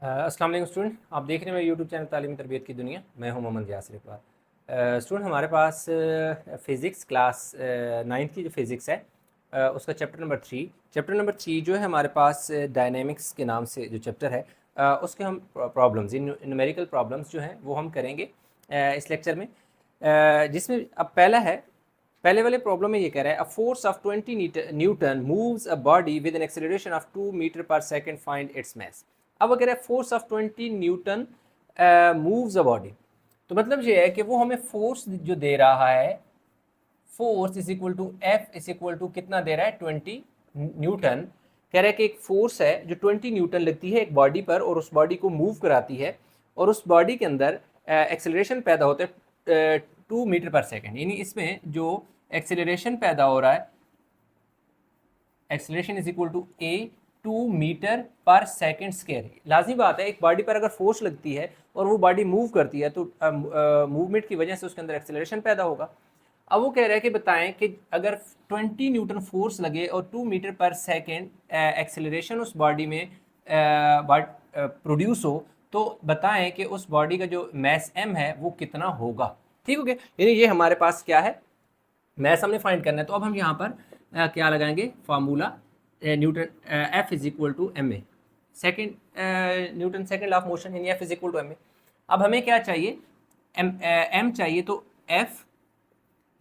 अस्सलाम वालेकुम स्टूडेंट, आप देख रहे हैं मेरे यूट्यूब चैनल तालीमी तरबियत की दुनिया। मैं हूं मोहम्मद यासिर इकबाल। स्टूडेंट, हमारे पास फ़िज़िक्स क्लास 9th की जो फ़िज़िक्स है उसका चैप्टर नंबर 3 जो है हमारे पास डायनेमिक्स के नाम से जो चैप्टर है उसके हम प्रॉब्लम्स न्यूमेरिकल प्रॉब्लम्स जो हैं वो हम करेंगे इस लेक्चर में। जिसमें अब पहले वाले प्रॉब्लम में ये कह रहा है, a force of 20 newton moves a body with an acceleration of 2 metre per second, find its mass. अब अगर है force of 20 newton moves a body, तो मतलब ये है कि वो हमें फोर्स जो दे रहा है, force is equal to F is equal to कितना दे रहा है, 20 न्यूटन। कह रहा है कि एक फोर्स है जो 20 न्यूटन लगती है एक बॉडी पर और उस बॉडी को मूव कराती है, और उस बॉडी के अंदर एक्सेलरेशन पैदा होता है 2 मीटर पर सेकेंड। यानी इसमें जो एक्सेलरेशन पैदा हो रहा है, acceleration is equal to A 2 metre per second square. लाजमी बात है, एक बॉडी पर अगर फोर्स लगती है और वो बॉडी मूव करती है तो मूवमेंट की वजह से उसके अंदर एक्सेलरेशन पैदा होगा। अब वो कह रहा है कि बताएं कि अगर 20 न्यूटन फोर्स लगे और 2 मीटर पर सेकेंड एक्सेलरेशन उस बॉडी में प्रोड्यूस हो, तो बताएं कि उस बॉडी का जो मैस एम है वो कितना होगा। ठीक हो गया, यानी ये हमारे पास क्या है, मैस हमने फाइंड करना है। तो अब हम यहाँ पर क्या लगाएंगे, formula Newton F is equal to M A, second Newton second law of motion, यानी F is equal to M A. अब हमें क्या चाहिए, एम चाहिए, तो एफ,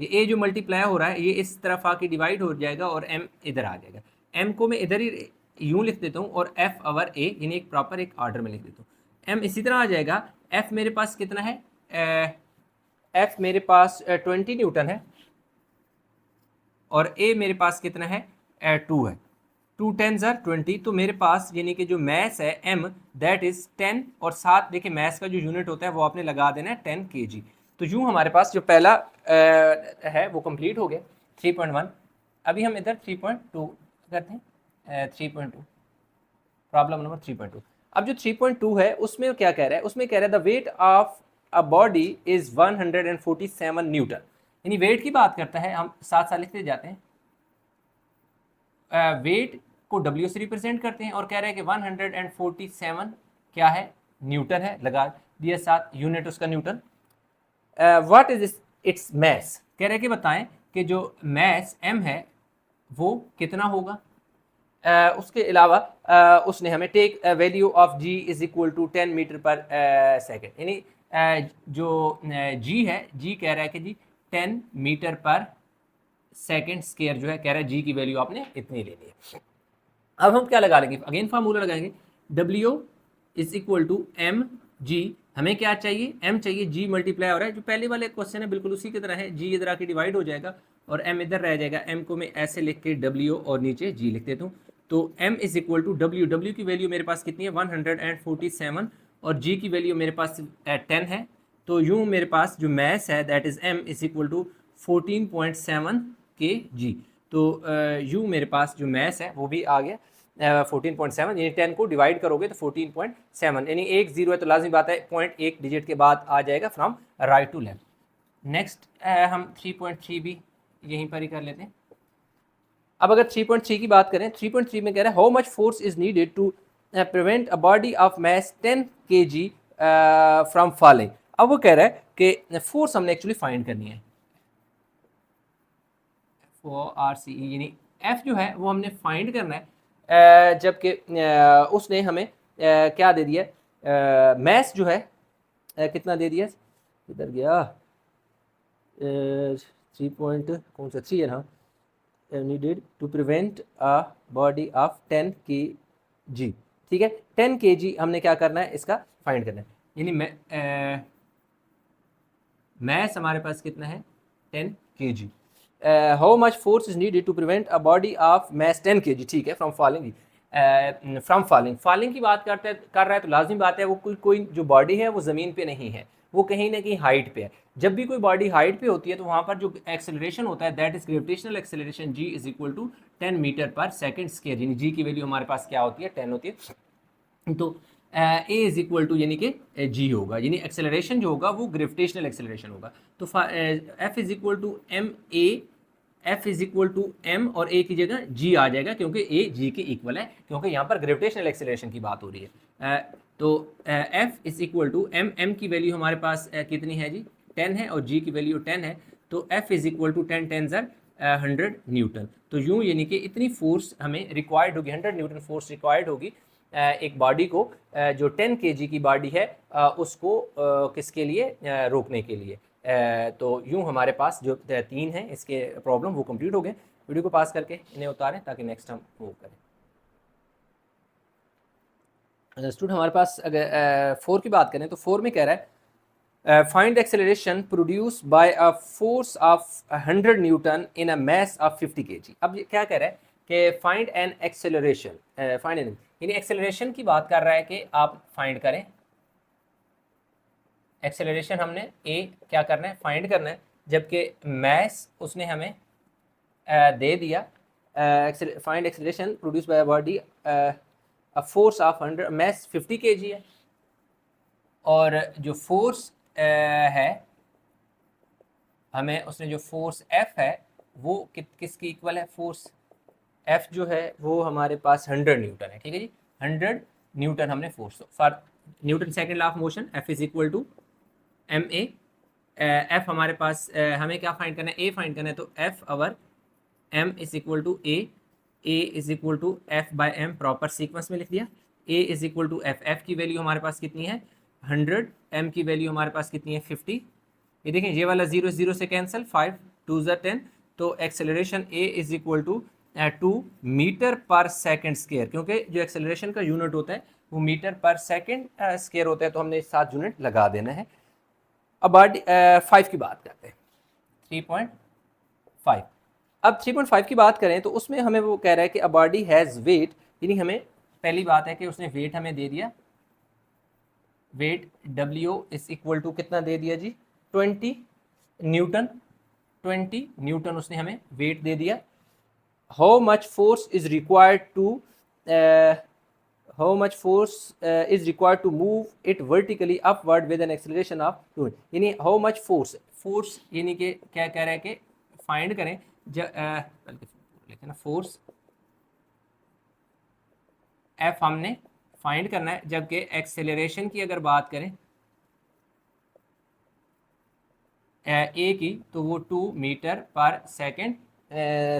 ये ए जो मल्टीप्लाई हो रहा है ये इस तरफ आके डिवाइड हो जाएगा और एम इधर आ जाएगा। एम को मैं इधर ही यूँ लिख देता हूँ और एफ अवर ए, यानी एक प्रॉपर एक ऑर्डर में लिख देता हूँ। एम इसी तरह आ जाएगा। एफ मेरे पास कितना है, एफ मेरे पास 20 न्यूटन है और ए मेरे पास कितना है, 2 है। 2 10 20, तो मेरे पास यानी कि जो मैस है एम, दैट इज 10, और साथ देखिए मैस का जो यूनिट होता है वो आपने लगा देना है 10 kg। तो यूँ हमारे पास जो पहला है वो कंप्लीट हो गया 3.1। अभी हम इधर 3.2 करते हैं, 3.2 प्रॉब्लम नंबर 3.2। अब जो 3.2 है उसमें क्या कह रहा है, उसमें कह रहा है the weight of a body is 147 Newton. यानी वेट की बात करता है, हम साथ साथ लिखते जाते हैं। वेट को डब्ल्यू से रिप्रेजेंट करते हैं और कह रहे हैं कि 147 क्या है, न्यूटन है, लगा दिया साथ यूनिट उसका newton. What is its mass, कह रहे हैं कि बताएं कि जो मैस एम है वो कितना होगा। उसके अलावा उसने हमें take value of G is equal to 10 metre per second, यानी जो जी है, जी कह रहा है कि G 10 metre per second square जो है, कह रहा है जी की वैल्यू आपने इतनी लेनी है। अब हम क्या लगा लेंगे, अगेन फार्मूला लगाएंगे, W is equal to M G. हमें क्या चाहिए, एम चाहिए, जी मल्टीप्लाई हो रहा है, जो पहले वाले क्वेश्चन है बिल्कुल उसी की तरह है। जी इधर आके डिवाइड हो जाएगा और एम इधर रह जाएगा। एम को मैं ऐसे लिख के डब्ल्यू और नीचे जी लिख देता हूँ। तो M is equal to W, W की वैल्यू मेरे पास कितनी है 147, और जी की वैल्यू मेरे पास 10 है। तो यूँ मेरे पास जो मैस है that is M is equal to 14.7 kg। तो यूँ मेरे पास जो मैस है वो भी आ गया 14.7, यानी 10 को डिवाइड करोगे तो 14.7, यानी एक जीरो है तो लाजमी बात है पॉइंट एक डिजिट के बाद आ जाएगा from right to left. Next हम 3.3 भी यहीं पर ही कर लेते हैं। अब अगर 3.3 की बात करें, 3.3 में कह रहा है how much force is needed to prevent a body of mass 10 kg from falling. अब वो कह रहा है कि फोर्स हमने एक्चुअली फाइंड करनी है, आर सी ई, यानी एफ जो है वो हमने फाइंड करना है। जबकि उसने हमें क्या दे दिया, मैस जो है कितना दे दिया, इधर गया 3 पॉइंट कौन सा 3 है ना, needed to prevent a body of 10 kg। ठीक है, 10 kg हमने क्या करना है, इसका फाइंड करना है। यानी मैस हमारे पास कितना है 10 kg। How much force is needed to prevent a body of mass 10 kg, ठीक है, फ्रॉम फॉलिंग। फ्रॉम फॉलिंग की बात कर रहा है तो लाजमी बात है वो कोई जो बॉडी है वो ज़मीन पे नहीं है, वो कहीं ना कहीं हाइट पे है। जब भी कोई बॉडी हाइट पे होती है तो वहाँ पर जो एक्सेलरेशन होता है that is gravitational acceleration, G is equal to 10 metre per second square, यानी जी की वैल्यू हमारे पास क्या होती है, 10 होती है। तो ए इज इक्वल टू यानी कि जी होगा, यानी एक्सेलरेशन जो होगा वो ग्रेविटेशनल एक्सेलरेशन होगा। तो F is equal to M A, F is equal to M और ए की जगह जी आ जाएगा, क्योंकि ए जी के इक्वल है, क्योंकि यहाँ पर ग्रेविटेशनल एक्सेलरेशन की बात हो रही है। तो F is equal to M की वैल्यू हमारे पास कितनी है जी 10 है, और G की वैल्यू 10 है, तो F इज इक्वल टू 10 10 ज़र 100 न्यूटन। तो यूँ यानी कि इतनी फोर्स हमें रिक्वायर्ड होगी, 100 न्यूटन फोर्स रिक्वायर्ड होगी एक बॉडी को, जो 10 kg की बॉडी है उसको किसके लिए रोकने के लिए। तो यूँ हमारे पास जो 3 हैं इसके प्रॉब्लम वो कंप्लीट हो गए। वीडियो को पास करके इन्हें उतारें ताकि नेक्स्ट हम मूव करें। स्टूडेंट हमारे पास अगर 4 की बात करें तो 4 में कह रहा है find acceleration produce by a force of 100 newton in a mass of 50 kg। अब ये क्या कह रहा है कि find an acceleration, find an यानी एक्सेलरेशन की बात कर रहा है कि आप फाइंड करें एक्सेलरेशन। हमने ए क्या करना है फाइंड करना है, जबकि मास उसने हमें दे दिया find acceleration produce by body force of 100 mass 50 kg है, और जो फोर्स है हमें उसने जो फोर्स F है वो किसकी इक्वल है, फोर्स F जो है वो हमारे पास 100 न्यूटन है। ठीक है जी, 100 न्यूटन हमने force for newton second law of motion F is equal to M A. F हमारे पास हमें क्या फाइंड करना है, A फाइंड करना है, तो F over M is equal to A is equal to F by M, proper sequence में लिख दिया। A is equal to F की वैल्यू हमारे पास कितनी है 100, M की वैल्यू हमारे पास कितनी है 50। ये देखें ये वाला 0 0 से कैंसिल, 5 2 10, तो acceleration A is equal to 2 metre per second square, क्योंकि जो एक्सेलरेशन का यूनिट होता है वो मीटर पर सेकेंड स्केयर होता है, तो हमने 7 यूनिट लगा देना है। अब 5 की बात करते हैं, 3.5। अब 3.5 की बात करें तो उसमें हमें वो कह रहा है कि अ बॉडी हैज़ वेट, यानी हमें पहली बात है कि उसने वेट हमें दे दिया, weight W is equal to कितना दे दिया जी 20 न्यूटन, 20 न्यूटन उसने हमें वेट दे दिया। How much force is required to how much force is required to move it vertically upward with an acceleration of 2, यानी हाउ मच फोर्स, फोर्स यानी कि क्या कह रहा है कि फाइंड करें लिखे ना फोर्स F हमने फाइंड करना है, जबकि एक्सेलरेशन की अगर बात करें ए की तो वो 2 मीटर पर सेकेंड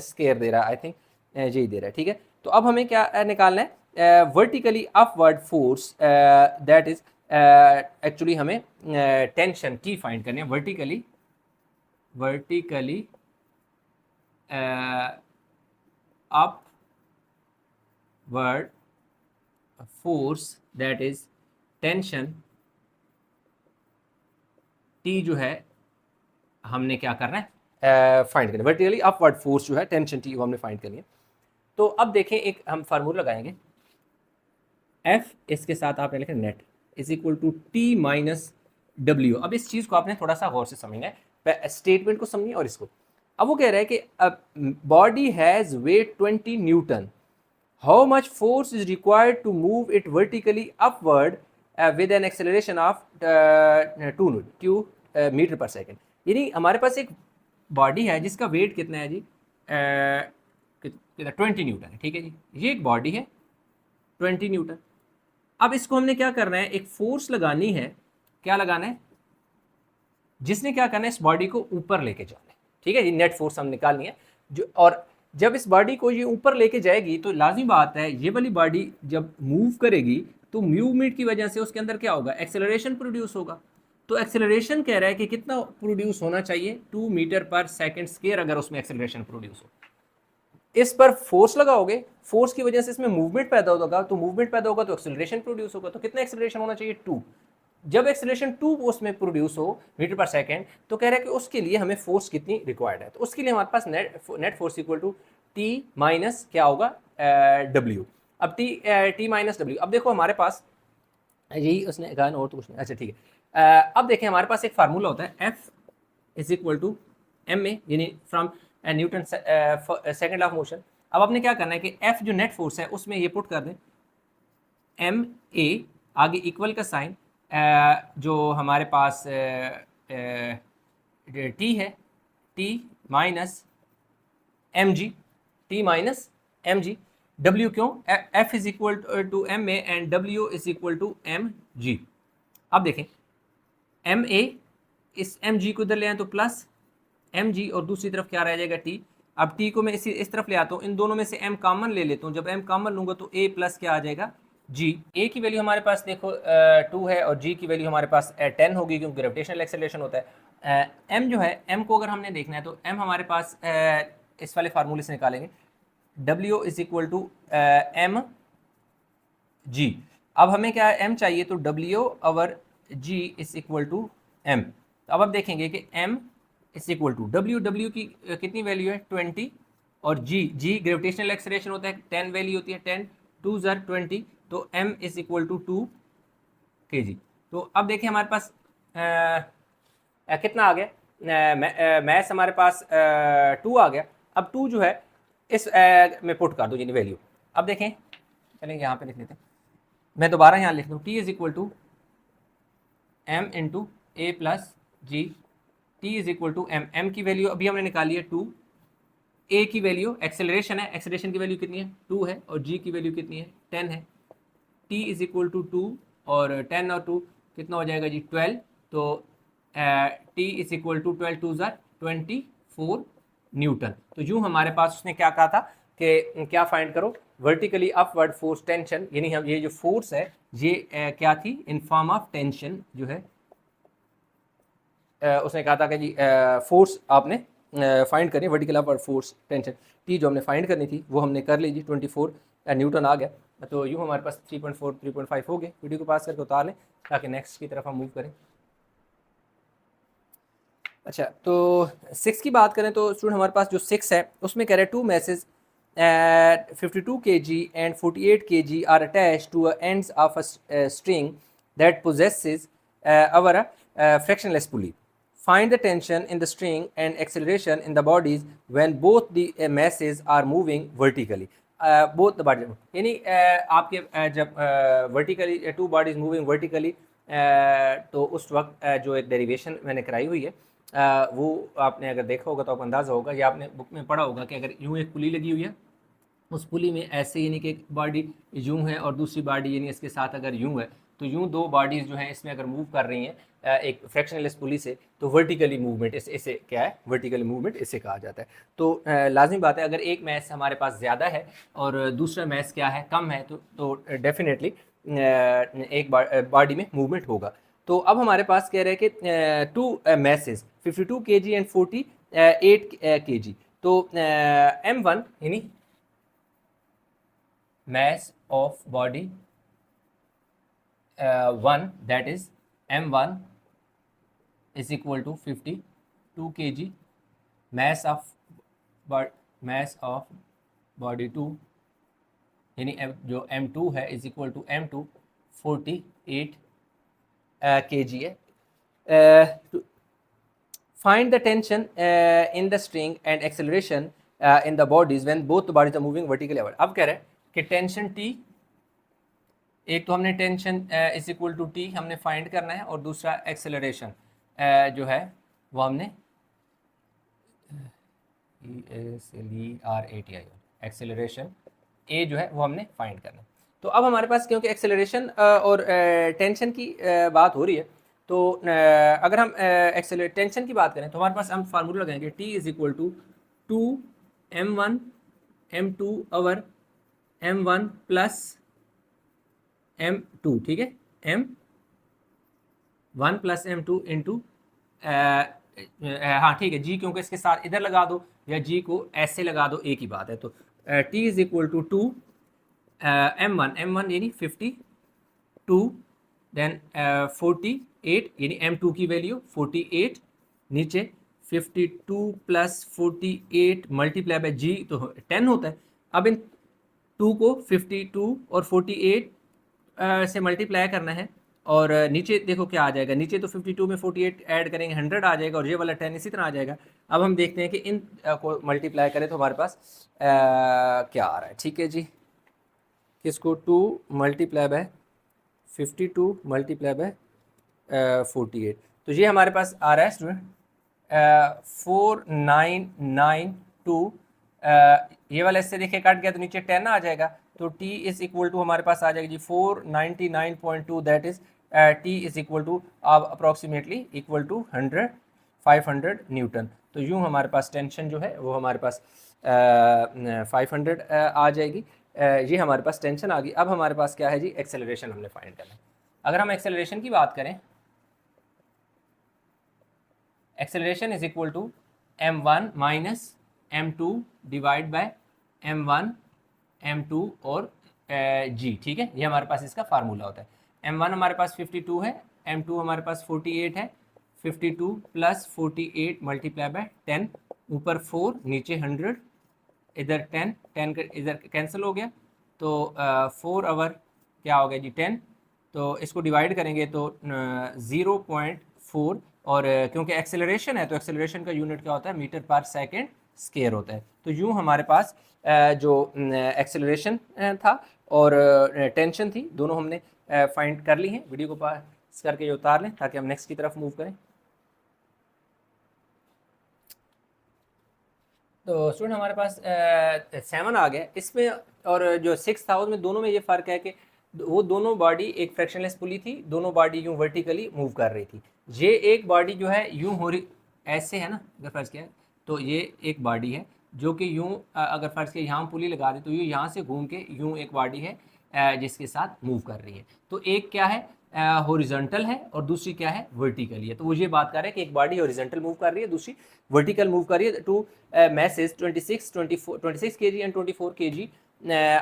स्केयर दे रहा है, आई थिंक यही दे रहा है। ठीक है, तो अब हमें क्या निकालना है, vertically upward force that is actually हमें टेंशन T फाइंड करनी है, vertically upward force that is tension T जो है हमने क्या करना है फाइंड करना है, वर्टिकली अपवर्ड फोर्स जो है टेंशन T वो हमने फाइंड करनी है। तो अब देखें एक हम फार्मूला लगाएंगे, F इसके साथ आपने लिखा net is equal to T minus W। अब इस चीज़ को आपने थोड़ा सा गौर से समझना है, स्टेटमेंट को समझिए और इसको। अब वो कह रहा है कि body has weight 20 newton, how much force is required to move it vertically upward with an acceleration of 2 metre per second. यानी हमारे पास एक बॉडी है जिसका वेट कितना है जी 20 न्यूटन है। ठीक है जी, ये एक बॉडी है 20 न्यूटन। अब इसको हमने क्या करना है, एक फोर्स लगानी है, क्या लगाना है, जिसने क्या करना है इस बॉडी को ऊपर लेके जाना है। ठीक है जी, नेट फोर्स हम निकालनी है जो, और जब इस बॉडी को ये ऊपर लेके जाएगी तो लाजमी बात है ये वाली बॉडी जब मूव करेगी तो मूवमेंट की वजह से उसके अंदर क्या होगा, एक्सेलरेशन प्रोड्यूस होगा। तो एक्सेलरेशन कह रहा है कि कितना प्रोड्यूस होना चाहिए 2 मीटर पर सेकेंड स्केयर, अगर उसमें एक्सेलरेशन प्रोड्यूस हो। इस पर फोर्स लगाओगे, फोर्स की वजह से इसमें मूवमेंट पैदा होगा, तो मूवमेंट पैदा होगा तो एक्सेलरेशन प्रोड्यूस होगा। तो कितना एक्सेलरेशन होना चाहिए 2। जब एक्सेलरेशन 2 उसमें प्रोड्यूस हो मीटर पर सेकेंड, तो कह रहा है कि उसके लिए हमें फोर्स कितनी रिक्वायर्ड है। तो उसके लिए हमारे पास net force equal to T minus क्या होगा W। अब T माइनस W, अब देखो हमारे पास यही उसने कहा और तो कुछ नहीं, अच्छा ठीक है। अब देखें हमारे पास एक फार्मूला होता है F is equal to M A, यानी from Newton second of motion. अब आपने क्या करना है कि F जो नेट फोर्स है उसमें ये पुट कर दें एम ए, आगे इक्वल का साइन, जो हमारे पास T है T minus M G, T minus M G. W क्यों? F is equal to M A and W is equal to M G. अब देखें एम ए, इस एम जी को इधर ले आए तो प्लस एम जी और दूसरी तरफ क्या रह जाएगा टी। अब टी को मैं इस तरफ ले आता हूँ, इन दोनों में से एम कॉमन ले लेता हूँ। जब एम कॉमन लूंगा तो ए प्लस क्या आ जाएगा जी। ए की वैल्यू हमारे पास देखो 2 है और जी की वैल्यू हमारे पास 10 होगी क्योंकि ग्रेविटेशनल एक्सेलरेशन होता है। एम जो है, एम को अगर हमने देखना है तो एम हमारे पास इस वाले फार्मूले से निकालेंगे, W is equal to M G. अब हमें क्या एम चाहिए तो W over G is equal to M. अब आप देखेंगे कि m is equal to W की कितनी वैल्यू है 20 और G ग्रेविटेशनल एक्सेलरेशन होता है 10 वैल्यू होती है 10 2 ज़र 20 तो m is equal to 2 kg। तो अब देखिए हमारे पास कितना आ गया, मैथ्स हमारे पास 2 आ गया। अब 2 जो है इस में पुट कर दो यानी वैल्यू। अब देखें चलेंगे यहाँ पे लिख लेते हैं, मैं दोबारा यहाँ लिख दूँ T is equal to M into A plus G. T is equal to M, M की वैल्यू अभी हमने निकाली है 2, ए की वैल्यू एक्सेलरेशन है, एक्सेलरेशन की वैल्यू कितनी है 2 है और जी की वैल्यू कितनी है 10 है। टी इज इक्वल टू 2 और 10 और 2 कितना हो जाएगा जी 12। तो टी इज इक्वल टू 12 2 ज़ार 24 न्यूटन। तो यूँ हमारे पास उसने क्या कहा था कि क्या फाइंड करो वर्टिकली अपवर्ड फोर्स टेंशन, यानी हम ये जो फोर्स है ये क्या थी इन फॉर्म ऑफ टेंशन जो है। उसने कहा था कि जी फोर्स आपने फाइंड करनी vertical upward force tension. T जो हमने फाइंड करनी थी वो हमने कर ली जी 24 न्यूटन आ गया। तो यूँ हमारे पास 3.4 3.5 हो गए। वीडियो को पास करके उतार लें ताकि नेक्स्ट की तरफ हम मूव करें। अच्छा तो 6 की बात करें तो स्टूडेंट हमारे पास जो 6 है उसमें कह रहे हैं 2 message at 52 kg and 48 kg are attached to ends of a string that possesses our frictionless pulley. Find the tension in the string and acceleration in the bodies when both the masses are moving vertically. Both the bodies यानी आपके जब vertically two bodies moving vertically तो उस वक्त जो एक derivation मैंने कराई हुई है वो आपने अगर देखा होगा तो आपको अंदाज़ा होगा या आपने बुक में पढ़ा होगा कि अगर यूँ एक पुली लगी हुई है उस पुली में ऐसे यानी कि एक बॉडी यूँ है और दूसरी बॉडी यानी इसके साथ अगर यूँ है तो यूँ दो बॉडीज़ जो हैं इसमें अगर मूव कर रही हैं एक फ्रैक्शनलेस पुली से तो वर्टिकली मूवमेंट इसे क्या है वर्टिकली मूवमेंट इसे कहा जाता है। तो लाजमी बात है अगर एक मैस हमारे पास ज़्यादा है और दूसरा मैस क्या है कम है तो डेफिनेटली एक बॉडी में मूवमेंट होगा। तो अब हमारे पास कह रहे हैं कि 2 मैसेज 52 kg एंड 48 kg। तो M1 यानी mass of body 1 that is M1 is equal to 52 kg, mass of body 2 यानी जो M2 है is equal to M2 48 kg है। Find the tension in the string and acceleration in the bodies when both the bodies are moving vertically upward। अब कह रहे हैं कि tension T, एक तो हमने tension is equal to T हमने फाइंड करना है और दूसरा एक्सेलरेशन जो है वो हमने एक्सेलरेशन ए जो है वो हमने फाइंड करना है। तो अब हमारे पास क्योंकि एक्सेलरेशन और टेंशन की बात हो रही है तो अगर हम टेंशन की बात करें तो हमारे पास हम फार्मूला लगाएंगे T is equal to 2m1 m2 over m1 plus m2, ठीक है m1 प्लस m2 इंटू हाँ ठीक है जी क्योंकि इसके साथ इधर लगा दो या जी को ऐसे लगा दो एक ही बात है। तो T is equal to 2 m1 यानी 52 देन 48 यानी m2 की वैल्यू 48 नीचे 52 प्लस 48 मल्टीप्लाई बाय जी तो 10 होता है। अब इन 2 को 52 और 48 से मल्टीप्लाई करना है और नीचे देखो क्या आ जाएगा, नीचे तो 52 में 48 ऐड करेंगे 100 आ जाएगा और ये वाला 10 इसी तरह आ जाएगा। अब हम देखते हैं कि इन को मल्टीप्लाई करें तो हमारे पास क्या आ रहा है। ठीक है जी, किसको 2 मल्टीप्लाई बाय 52 मल्टीप्लाई बाय 48 तो ये हमारे पास आ रहा है स्टूडेंट 4992 ये वाला इससे देखिए कट गया तो नीचे 10 आ जाएगा, तो t इज इक्वल टू हमारे पास आ जाएगा जी 499.2, that is t is equal to approximately equal to 500 newton. तो यूँ हमारे पास टेंशन जो है वो हमारे पास 500 आ जाएगी। ये हमारे पास टेंशन आ गई। अब हमारे पास क्या है जी, एक्सेलरेशन हमने फाइंड करना है। अगर हम एक्सेलरेशन की बात करें, acceleration is equal to m1 minus m2 divide by m1 m2 और g, ठीक है। ये हमारे पास इसका फार्मूला होता है। m1 हमारे पास 52 है, m2 हमारे पास 48 है, 52 प्लस 48 मल्टीप्लाई बाय 10, ऊपर 4 नीचे 100, इधर 10 10 इधर कैंसिल हो गया, तो 4 आवर क्या हो गया जी 10, तो इसको डिवाइड करेंगे तो 0.4, और क्योंकि एक्सेलरेशन है तो एक्सेलरेशन का यूनिट क्या होता है, मीटर पर सेकेंड स्क्वायर होता है। तो यूँ हमारे पास जो एक्सेलरेशन था और टेंशन थी, दोनों हमने फाइंड कर ली हैं। वीडियो को पास करके उतार लें ताकि हम नेक्स्ट की तरफ मूव करें। तो स्टूडेंट हमारे पास 7 आ गया इसमें, और जो 6 था उसमें दोनों में ये फ़र्क है कि वो दोनों बॉडी एक फ्रैक्शनलेस पुली थी, दोनों बॉडी यूँ वर्टिकली मूव कर रही थी। ये एक बॉडी जो है यूँ हो रही ऐसे है ना, अगर फर्ज किया तो ये एक बॉडी है जो कि यूँ अगर फर्ज किया यहाँ पुली लगा दी तो यूँ यहाँ से घूम के यूँ एक बॉडी है जिसके साथ मूव कर रही है। तो एक क्या है हॉरिजॉन्टल है और दूसरी क्या है वर्टिकली है। तो वो ये बात कर रहे हैं कि एक बॉडी हॉरिजॉन्टल मूव कर रही है, दूसरी वर्टिकल मूव कर रही है। Two masses 26 kg and 24 kg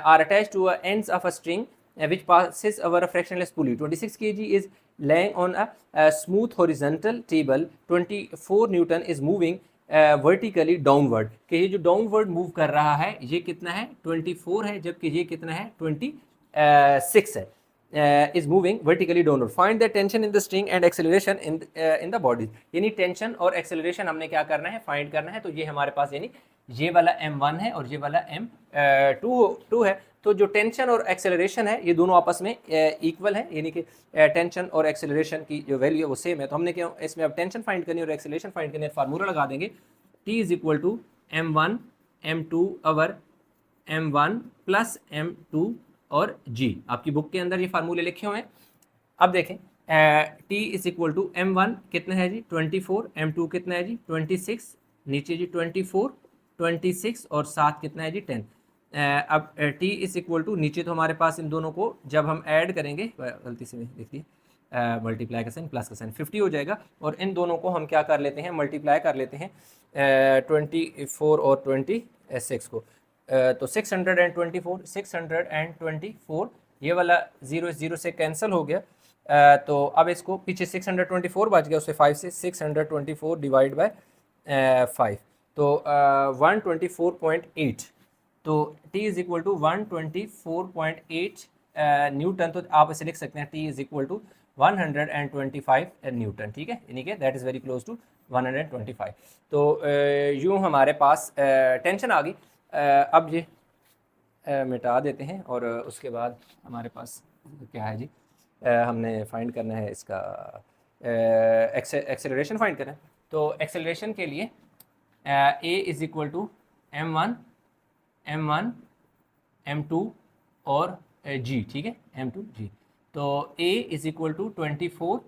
are attached to ends of a string which passes over a fractionless pulley. 26 kg is laying on a smooth horizontal table. 24 Newton is moving vertically downward, कि ये जो downward move कर रहा है ये कितना है 24 है, जबकि ये कितना है 26 है, is moving vertically downward. Find the tension in the string and acceleration in the body. यानी टेंशन और एक्सेलरेशन हमने क्या करना है, फाइंड करना है। तो ये हमारे पास यानी ये वाला m1 है और ये वाला m2 है। तो जो टेंशन और एक्सेलरेशन है ये दोनों आपस में इक्वल है, यानी कि टेंशन और एक्सेलरेशन की जो वैल्यू है वो सेम है। तो हमने क्या इसमें अब टेंशन फाइंड करनी है और एक्सेलरेशन फाइंड करनी है, फार्मूला लगा देंगे T is equal to m1 m2 over m1 plus m2 और g। आपकी बुक के अंदर ये फार्मूले लिखे हुए हैं। अब देखें t is equal to m1 कितना है जी 24, m2 कितना है जी 26, नीचे जी 24 26 और 7 कितना है जी 10। अब t इज इक्वल टू नीचे तो हमारे पास इन दोनों को जब हम ऐड करेंगे, गलती से देखिए मल्टीप्लाई का साइन प्लस का साइन 50 हो जाएगा, और इन दोनों को हम क्या कर लेते हैं मल्टीप्लाई कर लेते हैं 24 और 26 को। तो 624 ये वाला 0 से कैंसिल हो गया। तो अब इसको पीछे 624 बच गया, उससे 5 से 624 डिवाइड बाय 5, तो 124.8। तो t is equal to 124.8 newton. तो आप इसे लिख सकते हैं t is equal to 125 newton, ठीक है, यानी कि that is very close to 125। तो यूँ हमारे पास टेंशन आ गई। अब ये मिटा देते हैं और उसके बाद हमारे पास क्या है जी, हमने फाइंड करना है इसका एक्सेलरेशन फाइंड करना है। तो एक्सेलरेशन के लिए a is equal to m1 m2 और g, ठीक है, m2 g। तो a इज इक्वल टू 24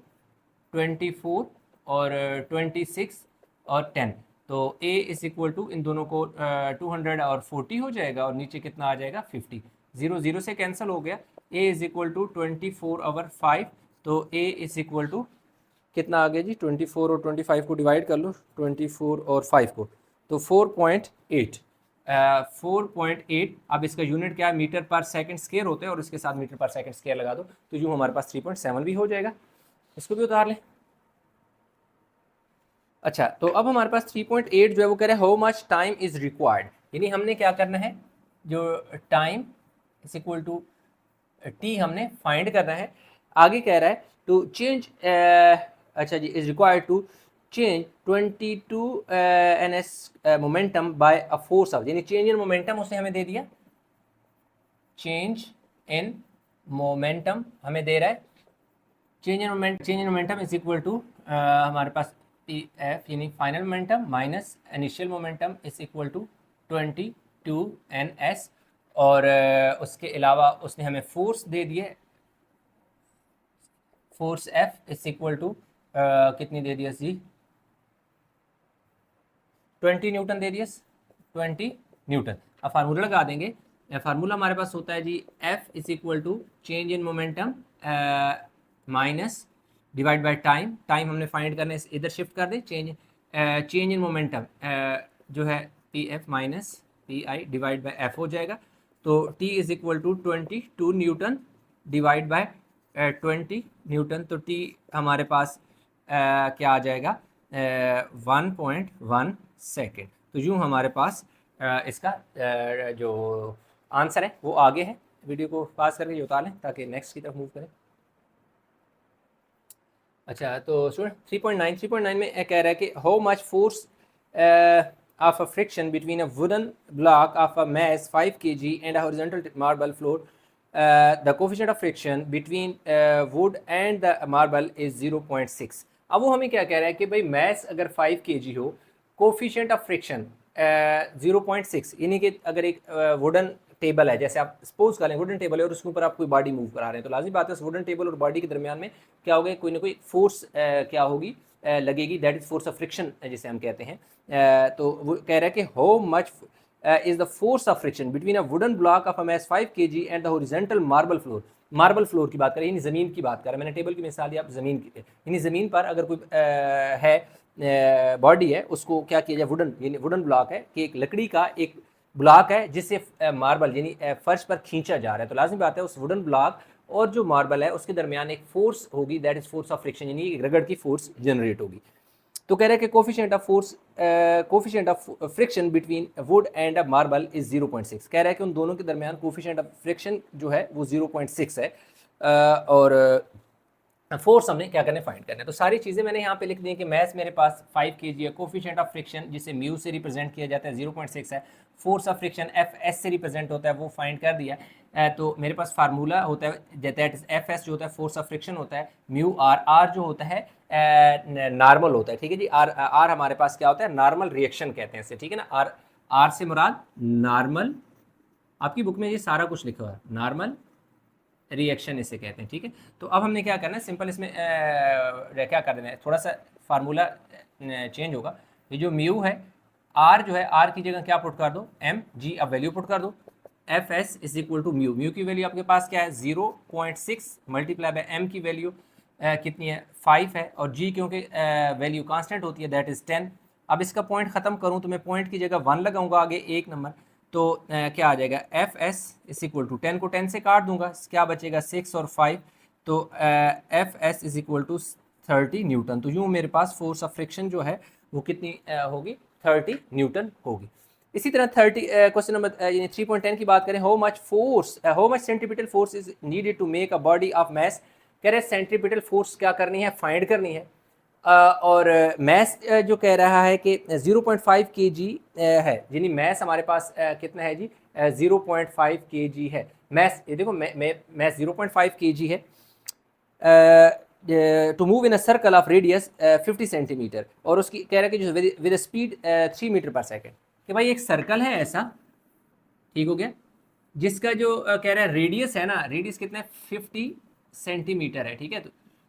और 26 और 10। तो a इज इक्वल टू इन दोनों को 200 और 40 हो जाएगा, और नीचे कितना आ जाएगा 50, 0 से कैंसिल हो गया। a is equal to 24 over 5, तो a इज इक्वल टू कितना आ गया जी 24 और 25 को डिवाइड कर लो 24 और 5 को, तो 4.8। 4.8। अब इसका यूनिट क्या है, मीटर पर सेकंड स्क्वायर होता है, और इसके साथ मीटर पर सेकंड स्क्वायर लगा दो तो यूँ हमारे पास 3.7 भी हो जाएगा। इसको भी उतार लें। अच्छा, तो अब हमारे पास 3.8 जो है वो कह रहे हैं how much time is required, यानी हमने क्या करना है, जो time is equal to T हमने फाइंड करना है। आगे कह रहा है टू चेंज, अच्छा जी, is required to change 22 ns momentum by a force of, यानी चेंज इन मोमेंटम उसे हमें दे दिया, चेंज इन मोमेंटम हमें दे रहा है, change in momentum is equal to हमारे पास एफ यानी final momentum minus initial momentum is equal to 20 2ns, और उसके अलावा उसने हमें फोर्स दे दिए, force F is equal to कितनी दे दिया जी, 20 न्यूटन दे दिया, 20 न्यूटन। अब फार्मूला लगा देंगे। फार्मूला हमारे पास होता है जी F is equal to change in momentum minus divide by time. Time हमने फाइंड करने इधर शिफ्ट कर दे, चेंज इन मोमेंटम जो है P F minus P I divide by F हो जाएगा। तो T is equal to 22 newton divide by 20 newton. तो T हमारे पास क्या आ जाएगा, 1.1 सेकेंड। तो यूँ हमारे पास इसका जो आंसर है वो आगे है। वीडियो को पास करके उतार लें ताकि नेक्स्ट की तरफ मूव करें। अच्छा, तो स्टूडेंट 3.9 में कह रहा है कि how much force of a friction between a wooden block of a mass 5 kg and a horizontal marble floor, the coefficient of friction between wood and the marble is 0.6। अब वो हमें क्या कह रहा है कि भाई मैस अगर 5 kg हो, कोफिशिएंट ऑफ फ्रिक्शन 0.6, यानी कि अगर एक वुडन टेबल है, जैसे आप सपोज कर लें वुडन टेबल है और उसके ऊपर आप कोई बॉडी मूव करा रहे हैं, तो लाजमी बात है उस वुडन टेबल और बॉडी के दरमियान में क्या होगा, कोई ना कोई फोर्स क्या होगी, लगेगी, that is force of friction जिसे हम कहते हैं। तो वो कह रहा है कि how much is the force of friction between a wooden block of a mass 5 kg and the horizontal marble floor। Marble floor की बात करें, यानी ज़मीन की बात करें, मैंने टेबल की मिसाल दी, आप ज़मीन की, यानी ज़मीन पर अगर कोई है बॉडी है, उसको क्या किया जाए, वुडन यानी वुडन ब्लॉक है कि एक लकड़ी का एक ब्लॉक है जिससे मार्बल यानी फर्श पर खींचा जा रहा है। तो लाजमी बात है उस वुडन ब्लॉक और जो मार्बल है उसके दरमियान एक फोर्स होगी, that is force of friction, यानी एक रगड़ की फोर्स जनरेट होगी। तो कह रहे हैं कि coefficient of friction between would and a marble is 0.6। कह रहा है कि उन दोनों के दरमियान कोफिशिएंट ऑफ फ्रिक्शन जो है वो 0.6 है। और फोर्स हमने क्या करना है, फाइंड करना है। तो सारी चीज़ें मैंने यहाँ पे लिख दी कि मैथ मेरे पास 5 kg है, कोफिशिएंट ऑफ फ्रिक्शन जिसे म्यू से रिप्रेजेंट किया जाता है 0.6 है, force of friction F S से रिप्रेजेंट होता है, वो फाइंड कर दिया। तो मेरे पास फार्मूला होता है दैट इज एफ एस जो होता है फोर्स ऑफ फ्रिक्शन होता है, म्यू आर, आर जो होता है नॉर्मल होता है, ठीक है जी। आर आर हमारे पास क्या होता है, नॉर्मल रिएक्शन कहते हैं इसे, ठीक है ना। आर आर से मुराद नॉर्मल, आपकी बुक में ये सारा कुछ लिखा हुआ है, नॉर्मल रिएक्शन इसे कहते हैं, ठीक है। तो अब हमने क्या करना है, सिंपल इसमें क्या कर देना है, थोड़ा सा फार्मूला चेंज होगा। ये जो म्यू है, आर जो है, आर की जगह क्या पुट कर दो, एम जी, अब वैल्यू पुट कर दो, F S is equal to mu, mu की वैल्यू आपके पास क्या है 0.6 मल्टीप्लाई बाय एम की वैल्यू कितनी है 5 है, और जी क्योंकि वैल्यू कांस्टेंट होती है दैट इज 10। अब इसका पॉइंट ख़त्म करूँ तो मैं पॉइंट की जगह 1 लगाऊंगा आगे 1 नंबर, तो क्या आ जाएगा, F S is equal to 10 को 10 से काट दूंगा, क्या बचेगा 6 और 5, तो F S is equal to 30 newton. तो यूँ मेरे पास फोर्स ऑफ फ्रिक्शन जो है वो कितनी होगी, 30 न्यूटन होगी। इसी तरह 30 क्वेश्चन नंबर यानी 3.10 की बात करें, how much centripetal force is needed to make a body of mass. कह रहे सेंट्रीपिटल फोर्स क्या करनी है, फाइंड करनी है। और मैस जो कह रहा है कि 0.5 kg है, यानी मैस हमारे पास कितना है जी, 0.5 kg है मैस। ये देखो मैस 0.5 kg है to move in a circle of radius 50 centimetre, और उसकी कह रहा है कि जो with speed 3 metre per second. कि भाई एक सर्कल है ऐसा, ठीक हो गया, जिसका जो कह रहा है रेडियस है ना, रेडियस कितना है 50 सेंटीमीटर है, ठीक है।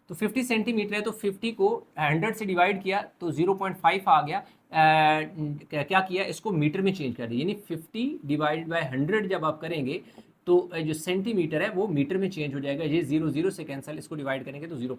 तो 50 सेंटीमीटर है, तो 50 को 100 से डिवाइड किया तो 0.5 आ गया। क्या किया, इसको मीटर में चेंज कर दिया, यानी 50 डिवाइड बाय 100 जब आप करेंगे तो जो सेंटीमीटर है वो मीटर में चेंज हो जाएगा, ये 0 0 से कैंसिल, इसको डिवाइड करेंगे तो 0.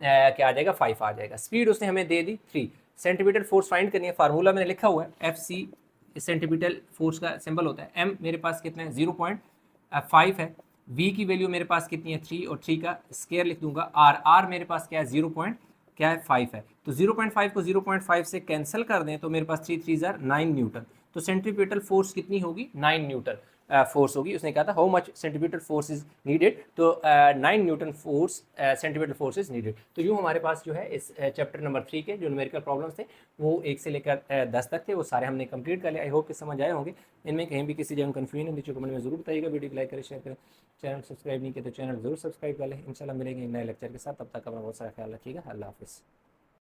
क्या आ जाएगा 5 आ जाएगा। स्पीड उसने हमें दे दी 3। सेंटीमीटर फोर्स फाइंड करनी है, फार्मूला मैंने लिखा हुआ है एफ सी, सेंटीमीटर फोर्स का सिंबल होता है। एम मेरे पास कितना है 0.5 है, वी की वैल्यू मेरे पास कितनी है 3, और 3 का स्केयर लिख दूंगा। आर आर मेरे पास क्या है 0.5 है, तो 0.5 को 0.5 से कैंसिल कर दें तो मेरे पास 3 3 जार 9 न्यूटन। तो सेंट्रीपिटल फोर्स कितनी होगी 9 न्यूटन फोर्स होगी। उसने कहा था how much centimetre force is needed, तो 9 Newton force centimetre force is needed. तो यूँ हमारे पास जो है इस चैप्टर नंबर 3 के जो न्यूमेरिकल प्रॉब्लम्स थे वो 1 से लेकर 10 तक थे, वो सारे हमने कंप्लीट कर लिया। आई होप कि समझ आए होंगे। इनमें कहीं भी किसी जगह कन्फ्यूजन है नीचे कमेंट में जरूर बताइएगा। वीडियो को लाइक करें, शेयर करें, चैनल सब्सक्राइब नहीं किया तो चैनल जरूर सब्सक्राइब कर लें। इंशाल्लाह मिलेंगे नए लेक्चर के साथ, तब तक अपना बहुत सारा ख्याल रखिएगा। अल्लाह हाफिज़।